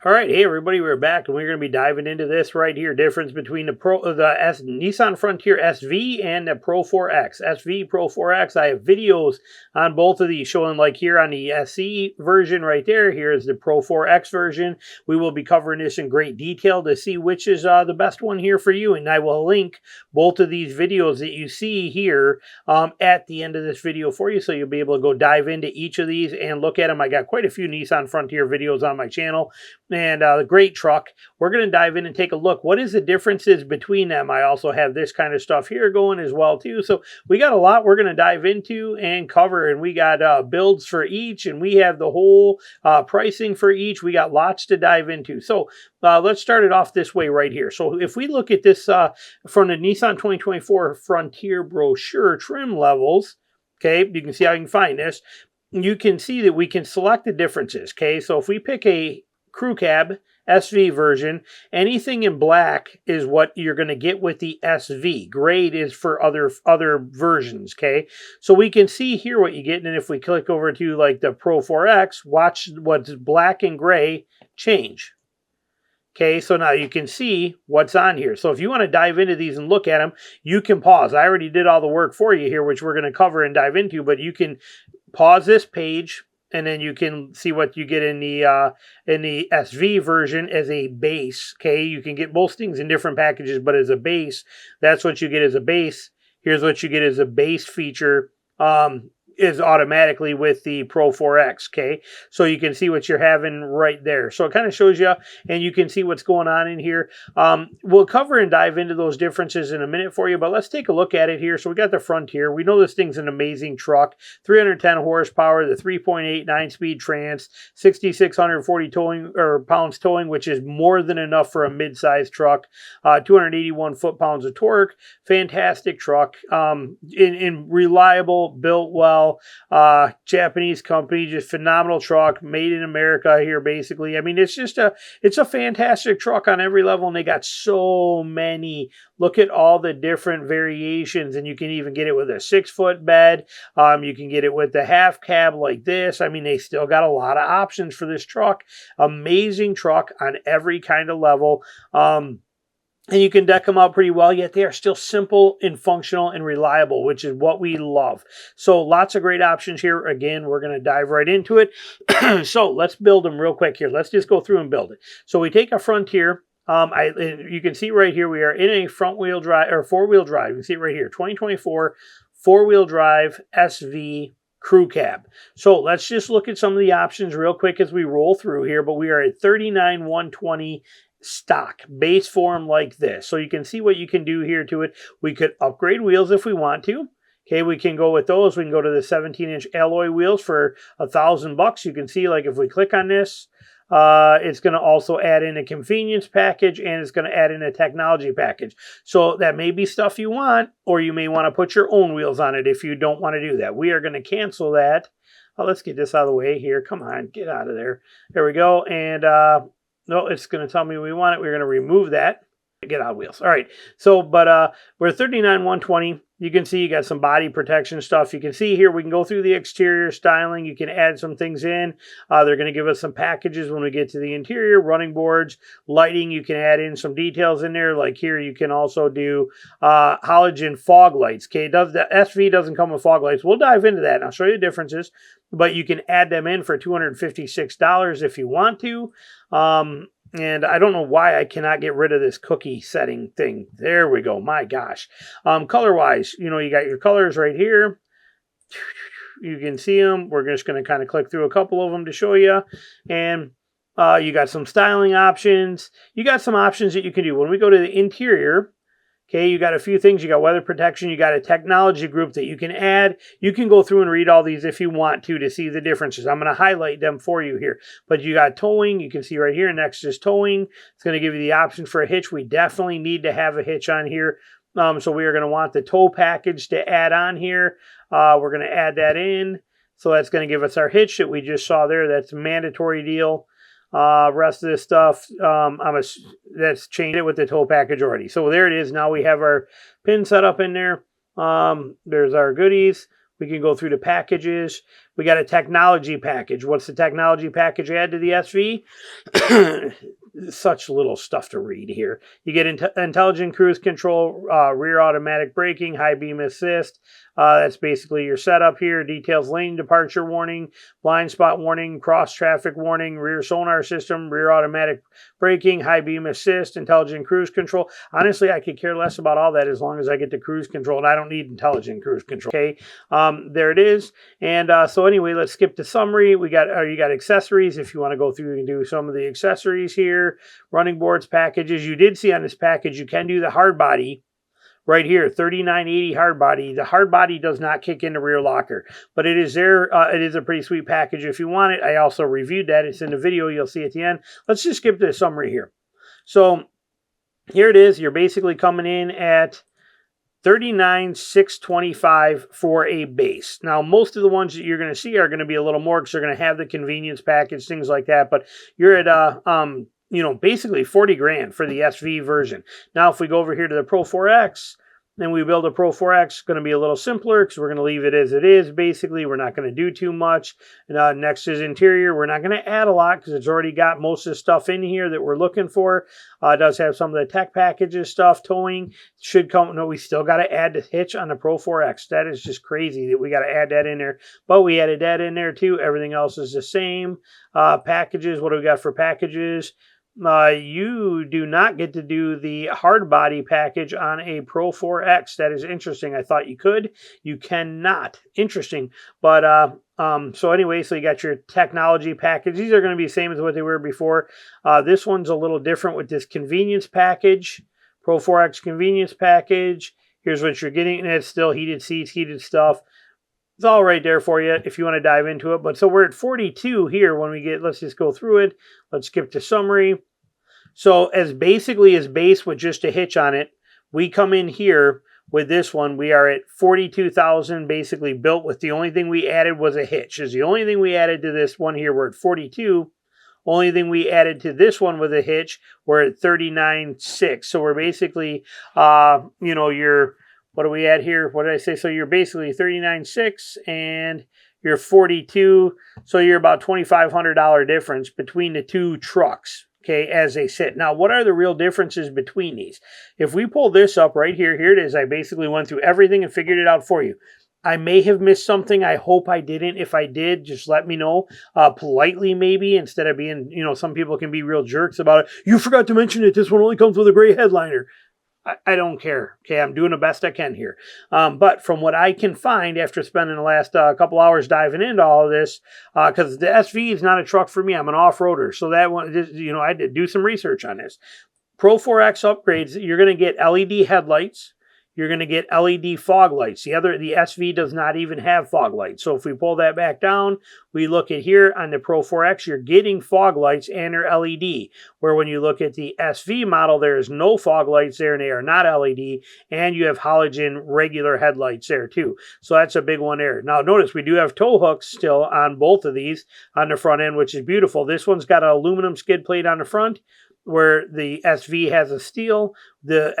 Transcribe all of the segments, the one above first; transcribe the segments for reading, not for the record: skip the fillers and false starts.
All right, hey everybody, we're back and we're going to be diving into this right here. Difference between the Nissan Frontier SV and the Pro4X. SV, Pro4X. I have videos on both of these showing, like here on the SE version right there. Here is the Pro4X version. We will be covering this in great detail to see which is the best one here for you, and I will link both of these videos that you see here at the end of this video for you, so you'll be able to go dive into each of these and look at them. I got quite a few Nissan Frontier videos on my channel. And the great truck. We're going to dive in and take a look. What is the differences between them? I also have this kind of stuff here going as well too. So we got a lot we're going to dive into and cover. And we got builds for each, and we have the whole pricing for each. We got lots to dive into. So let's start it off this way right here. So if we look at this from the Nissan 2024 Frontier brochure trim levels, okay, you can see how you can find this. You can see that we can select the differences. Okay, so if we pick a Crew Cab SV version, anything in black is what you're going to get with the SV. Gray is for other versions. Okay, so we can see here what you get, and if we click over to like the Pro4X, watch what's black and gray change. Okay, so now you can see what's on here. So if you want to dive into these and look at them, you can pause. I already did all the work for you here, which we're going to cover and dive into, but you can pause this page, and then you can see what you get in the SV version as a base. Okay, you can get most things in different packages, but as a base, that's what you get as a base. Here's what you get as a base feature. Is automatically with the Pro4X, okay? So you can see what you're having right there. So it kind of shows you, and you can see what's going on in here. We'll cover and dive into those differences in a minute for you, but let's take a look at it here. So we got the Frontier. We know this thing's an amazing truck. 310 horsepower, the 3.8 9-speed trans, 6,640 pounds towing, which is more than enough for a mid-sized truck. 281 foot-pounds of torque. Fantastic truck. In reliable, built well. Japanese company, just phenomenal truck, made in America here basically. I mean, it's a fantastic truck on every level, and they got so many. Look at all the different variations, and you can even get it with a 6-foot bed. You can get it with the half cab like this. I mean, they still got a lot of options for this truck. Amazing truck on every kind of level. And you can deck them out pretty well, yet they are still simple and functional and reliable, which is what we love. So lots of great options here. Again, we're going to dive right into it. So let's build them real quick here. Let's just go through and build it. So we take a Frontier. You can see right here, we are in a front-wheel drive or four-wheel drive. You can see it right here, 2024 four-wheel drive SV Crew Cab. So let's just look at some of the options real quick as we roll through here. But we are at $39,120 stock base form like this. So you can see what you can do here to it. We could upgrade wheels if we want to. Okay, we can go with those. We can go to the 17-inch alloy wheels for $1,000. You can see, like, if we click on this, it's going to also add in a convenience package, and it's going to add in a technology package. So that may be stuff you want, or you may want to put your own wheels on it if you don't want to do that. We are going to cancel that. Let's get this out of the way here. Come on, get out of there. There we go. And no, it's going to tell me we want it. We're going to remove that. Get out of wheels. All right. So, but we're $39,120. You can see you got some body protection stuff. You can see here we can go through the exterior styling. You can add some things in. They're going to give us some packages when we get to the interior. Running boards, lighting. You can add in some details in there. Like here, you can also do halogen fog lights. Okay, the SV doesn't come with fog lights. We'll dive into that, and I'll show you the differences. But you can add them in for $256 if you want to. And I don't know why I cannot get rid of this cookie setting thing. There we go. My gosh. Color-wise, you know, you got your colors right here. You can see them. We're just going to kind of click through a couple of them to show you. And you got some styling options. You got some options that you can do. When we go to the interior, okay, you got a few things. You got weather protection. You got a technology group that you can add. You can go through and read all these if you want to see the differences. I'm going to highlight them for you here. But you got towing. You can see right here, next is towing. It's going to give you the option for a hitch. We definitely need to have a hitch on here. So we are going to want the tow package to add on here. We're going to add that in. So that's going to give us our hitch that we just saw there. That's a mandatory deal. Rest of this stuff, that's changed it with the tow package already. So there it is. Now we have our pin set up in there. There's our goodies. We can go through the packages. We got a technology package. What's the technology package add to the SV? Such little stuff to read here. You get intelligent cruise control, rear automatic braking, high beam assist. That's basically your setup here. Details lane departure warning, blind spot warning, cross traffic warning, rear sonar system, rear automatic braking, high beam assist, intelligent cruise control. Honestly, I could care less about all that as long as I get the cruise control, and I don't need intelligent cruise control. Okay, there it is. And so anyway, let's skip the summary. You got accessories. If you want to go through, you can do some of the accessories here. Running boards, packages. You did see on this package, you can do the hard body. Right here, 3980 hard body. The hard body does not kick in the rear locker, but it is there. It is a pretty sweet package if you want it. I also reviewed that. It's in the video. You'll see at the end. Let's just skip to the summary here. So here it is. You're basically coming in at $39,625 for a base. Now, most of the ones that you're going to see are going to be a little more because they're going to have the convenience package, things like that. But you're at basically 40 grand for the SV version. Now, if we go over here to the Pro4X and we build a Pro4X, it's going to be a little simpler because we're going to leave it as it is. Basically, we're not going to do too much. Next is interior. We're not going to add a lot because it's already got most of the stuff in here that we're looking for. It does have some of the tech packages stuff. Towing should come. No, we still got to add the hitch on the Pro4X. That is just crazy that we got to add that in there. But we added that in there too. Everything else is the same. Packages. What do we got for packages? You do not get to do the hard body package on a Pro4X. That is interesting. I thought you could. You cannot. Interesting. But so anyway, so you got your technology package. These are going to be the same as what they were before. This one's a little different with this convenience package. Pro4X convenience package. Here's what you're getting. And it's still heated seats, heated stuff. It's all right there for you if you want to dive into it. But so we're at 42 here when we get, let's just go through it. Let's skip to summary. So as basically as base with just a hitch on it, we come in here with this one. We are at 42,000 basically built with the only thing we added was a hitch. Is the only thing we added to this one here. We're at 42. Only thing we added to this one with a hitch, we're at 39.6. So we're basically, you're, what do we add here? What did I say? So you're basically 39.6 and you're 42. So you're about $2,500 difference between the two trucks. Okay, as they sit. Now, what are the real differences between these? If we pull this up right here, here it is. I basically went through everything and figured it out for you. I may have missed something. I hope I didn't. If I did, just let me know politely maybe, instead of being, some people can be real jerks about it. You forgot to mention it. This one only comes with a gray headliner. I don't care. Okay, I'm doing the best I can here. But from what I can find after spending the last couple hours diving into all of this, because the SV is not a truck for me. I'm an off-roader. So that one, I had to do some research on this. Pro4X upgrades, you're going to get LED headlights. You're going to get LED fog lights. The SV does not even have fog lights. So if we pull that back down, we look at here on the Pro4X, you're getting fog lights and they're LED. Where when you look at the SV model, there is no fog lights there and they are not LED. And you have halogen regular headlights there too. So that's a big one there. Now notice we do have tow hooks still on both of these on the front end, which is beautiful. This one's got an aluminum skid plate on the front, where the SV has a steel. The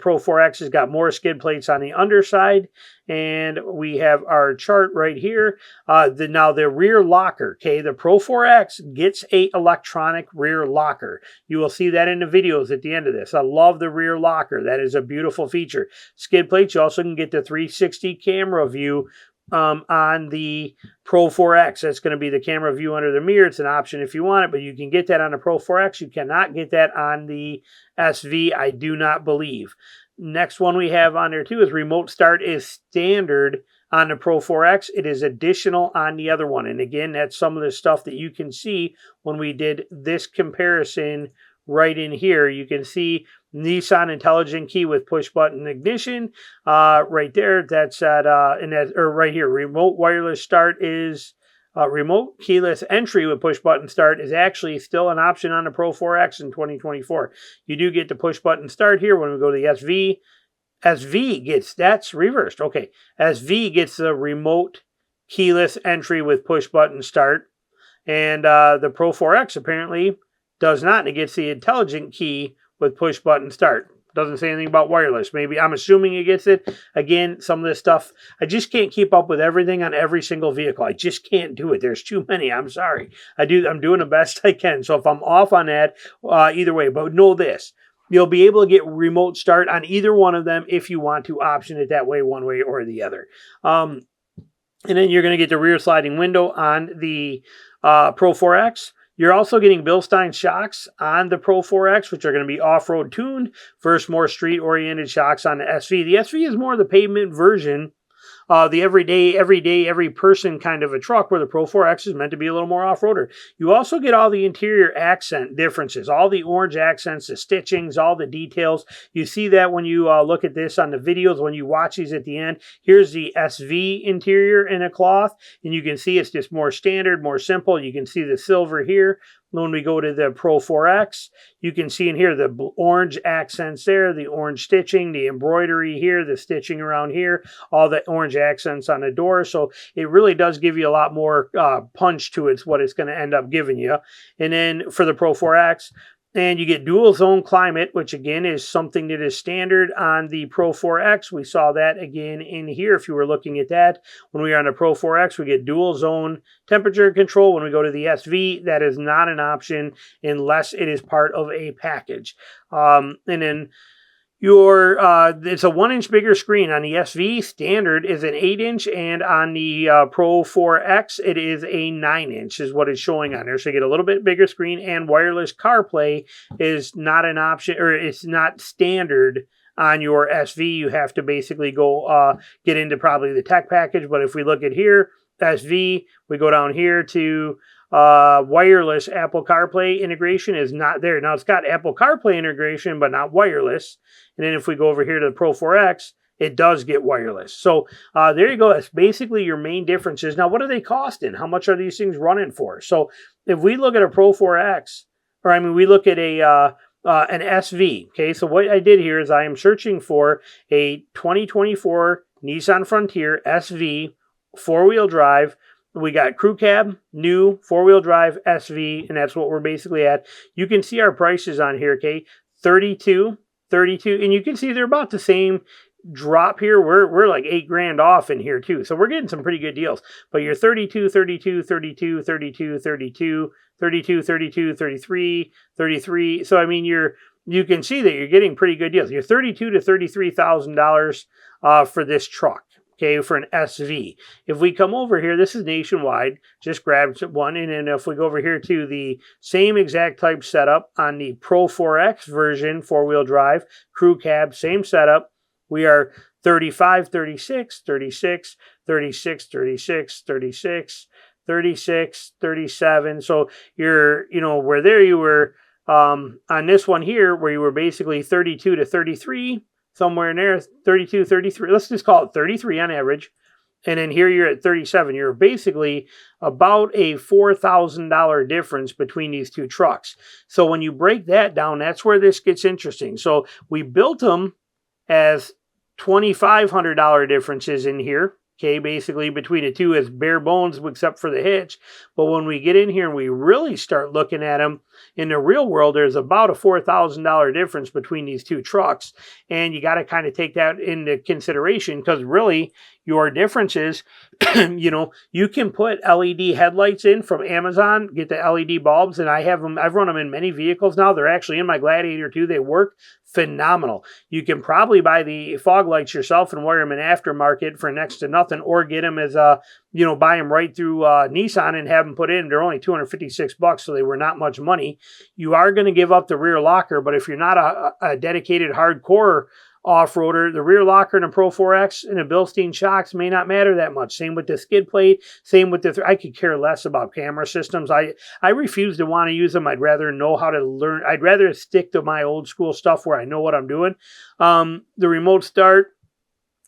Pro4X has got more skid plates on the underside. And we have our chart right here. Now the rear locker, okay, the Pro4X gets a electronic rear locker. You will see that in the videos at the end of this. I love the rear locker. That is a beautiful feature. Skid plates, you also can get the 360 camera view on the Pro4X. That's going to be the camera view under the mirror. It's an option if you want it, but you can get that on the Pro4X. You cannot get that on the SV, I do not believe. Next one we have on there too is remote start is standard on the Pro4X. It is additional on the other one. And again, that's some of the stuff that you can see when we did this comparison right in here. You can see Nissan intelligent key with push button ignition right there. That's at right here. Remote wireless start is remote keyless entry with push button start is actually still an option on the Pro4X in 2024. You do get the push button start here when we go to the SV. SV gets, that's reversed. Okay, SV gets the remote keyless entry with push button start, and the Pro4X apparently does not. And it gets the intelligent key with push button start. Doesn't say anything about wireless. Maybe I'm assuming it gets it. Again, some of this stuff, I just can't keep up with everything on every single vehicle. I just can't do it. There's too many. I'm sorry. I'm doing the best I can. So if I'm off on that, either way, but know this. You'll be able to get remote start on either one of them if you want to option it that way, one way or the other. And then you're going to get the rear sliding window on the Pro4X. You're also getting Bilstein shocks on the Pro4X, which are going to be off-road tuned versus more street-oriented shocks on the SV. The SV is more the pavement version, the every person kind of a truck, where the Pro4X is meant to be a little more off-roader. You also get all the interior accent differences, all the orange accents, the stitchings, all the details. You see that when you look at this on the videos, when you watch these at the end. Here's the SV interior in a cloth, and you can see it's just more standard, more simple. You can see the silver here. When we go to the Pro4X, you can see in here the orange accents there, the orange stitching, the embroidery here, the stitching around here, all the orange accents on the door. So it really does give you a lot more punch to it, what it's going to end up giving you. And then for the Pro4X, and you get dual zone climate, which again is something that is standard on the Pro4X. We saw that again in here if you were looking at that. When we are on the Pro4X, we get dual zone temperature control. When we go to the SV, that is not an option unless it is part of a package. And then it's a 1-inch bigger screen. On the SV, standard is an 8-inch, and on the Pro4X, it is a 9-inch is what it's showing on there. So you get a little bit bigger screen, and wireless CarPlay is not an option, or it's not standard on your SV. You have to basically go get into probably the tech package. But if we look at here, SV, we go down here to wireless Apple CarPlay integration is not there. Now it's got Apple CarPlay integration, but not wireless. And then if we go over here to the Pro4X, it does get wireless. So there you go. That's basically your main differences. Now, what are they costing? How much are these things running for? So if we look at a Pro4X, or I mean, we look at an SV. Okay, so what I did here is I am searching for a 2024 Nissan Frontier SV 4-wheel drive. We got crew cab, new, 4-wheel drive, SV, and that's what we're basically at. You can see our prices on here, okay? 32, and you can see they're about the same drop here. We're like $8,000 off in here too. So we're getting some pretty good deals. But you're 32, 32, 32, 32, 32, 32, 32, 33, 33. So I mean, you can see that you're getting pretty good deals. You're $32,000 to $33,000 for this truck. Okay, for an SV. If we come over here, this is nationwide. Just grab one, and then if we go over here to the same exact type setup on the Pro4X version, 4-wheel drive, crew cab, same setup, we are 35, 36, 36, 36, 36, 36, 36, 37. So you're, where there you were on this one here, where you were basically 32 to 33, somewhere in there, 32, 33. Let's just call it 33 on average. And then here you're at 37. You're basically about a $4,000 difference between these two trucks. So when you break that down, that's where this gets interesting. So we built them as $2,500 differences in here. Okay, basically between the two is bare bones except for the hitch. But when we get in here and we really start looking at them, in the real world, there's about a $4,000 difference between these two trucks. And you got to kind of take that into consideration, because really your differences, you can put LED headlights in from Amazon, get the LED bulbs, and I've run them in many vehicles now. They're actually in my Gladiator too. They work phenomenal. You can probably buy the fog lights yourself and wire them in aftermarket for next to nothing, or get them as buy them right through Nissan and have them put in. They're only $256, so they were not much money. You are going to give up the rear locker, but if you're not a dedicated hardcore off-roader, the rear locker in a Pro4X and a Bilstein shocks may not matter that much. Same with the skid plate, same with I could care less about camera systems. I refuse to want to use them. I'd rather know how to learn. I'd rather stick to my old school stuff where I know what I'm doing. The remote start,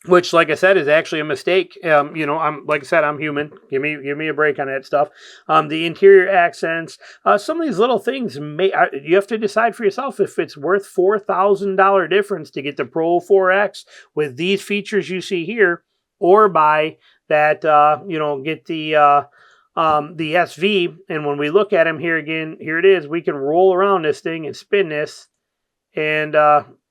which, like I said, is actually a mistake. I'm human. Give me a break on that stuff. The interior accents, some of these little things you have to decide for yourself if it's worth $4,000 difference to get the Pro4X with these features you see here, or buy that get the SV. And when we look at them here again, here it is. We can roll around this thing and spin this, and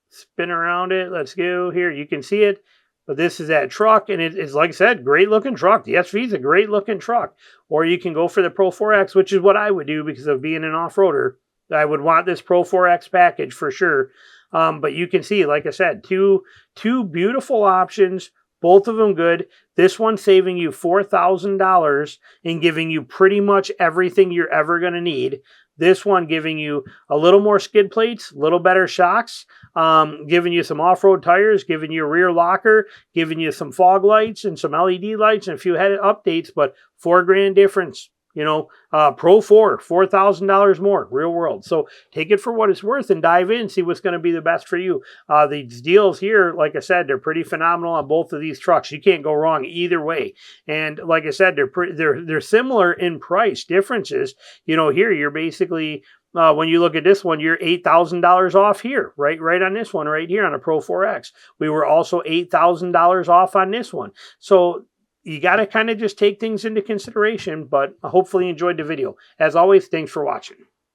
spin around it. Let's go here. You can see it. But this is that truck, and it's like I said, great looking truck. The SV is a great looking truck. Or you can go for the Pro4X, which is what I would do because of being an off-roader. I would want this Pro4X package for sure. But you can see, like I said, two beautiful options, both of them good. This one saving you $4,000 and giving you pretty much everything you're ever going to need. This one giving you a little more skid plates, a little better shocks, giving you some off-road tires, giving you a rear locker, giving you some fog lights and some LED lights and a few head updates, but $4,000 difference. You know, Pro 4, $4,000 more, real world. So take it for what it's worth and dive in, see what's going to be the best for you. These deals here, like I said, they're pretty phenomenal on both of these trucks. You can't go wrong either way. And like I said, they're similar in price differences. You know, here you're basically when you look at this one, you're $8,000 off here, right on this one, right here on a Pro4X. We were also $8,000 off on this one. So you got to kind of just take things into consideration, but hopefully you enjoyed the video. As always, thanks for watching.